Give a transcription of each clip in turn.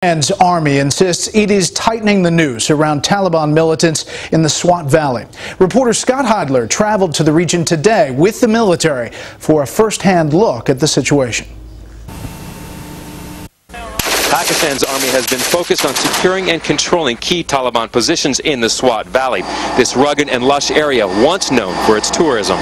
Pakistan's army insists it is tightening the noose around Taliban militants in the Swat Valley. Reporter Scott Heidler traveled to the region today with the military for a first-hand look at the situation. Pakistan's army has been focused on securing and controlling key Taliban positions in the Swat Valley, this rugged and lush area once known for its tourism.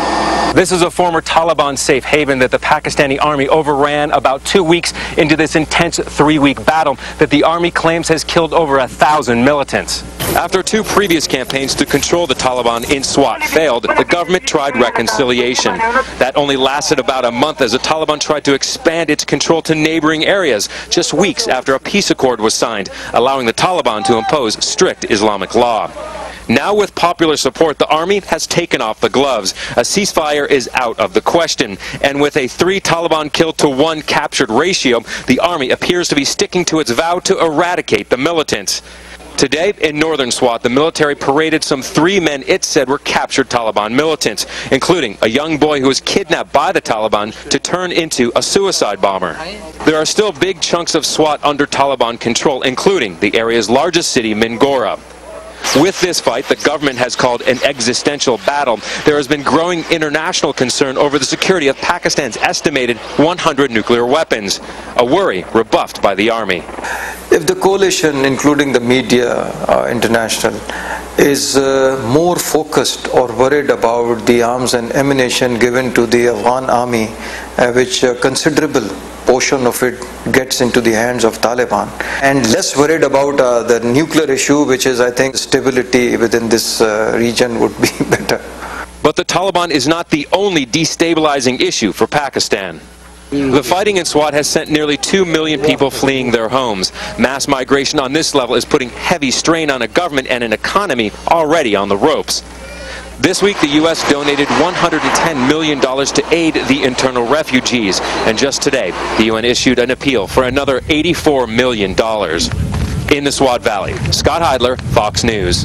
This is a former Taliban safe haven that the Pakistani army overran about 2 weeks into this intense 3-week battle that the army claims has killed over 1,000 militants. After 2 previous campaigns to control the Taliban in Swat failed, the government tried reconciliation. That only lasted about a month as the Taliban tried to expand its control to neighboring areas just weeks after a peace accord was signed, allowing the Taliban to impose strict Islamic law. Now, with popular support, the army has taken off the gloves. A ceasefire is out of the question. And with a 3 Taliban killed to 1 captured ratio, the army appears to be sticking to its vow to eradicate the militants. Today, in northern Swat, the military paraded some 3 men it said were captured Taliban militants, including a young boy who was kidnapped by the Taliban to turn into a suicide bomber. There are still big chunks of Swat under Taliban control, including the area's largest city, Mingora. With this fight, the government has called an existential battle. There has been growing international concern over the security of Pakistan's estimated 100 nuclear weapons, a worry rebuffed by the army. If the coalition, including the media, international, is more focused or worried about the arms and ammunition given to the Afghan army, which a considerable portion of it gets into the hands of Taliban, and less worried about the nuclear issue, which is, I think, stability within this region would be better. But the Taliban is not the only destabilizing issue for Pakistan. The fighting in Swat has sent nearly 2 million people fleeing their homes. Mass migration on this level is putting heavy strain on a government and an economy already on the ropes. This week, the U.S. donated $110 million to aid the internal refugees. And just today, the UN issued an appeal for another $84 million. In the Swat Valley, Scott Heidler, Fox News.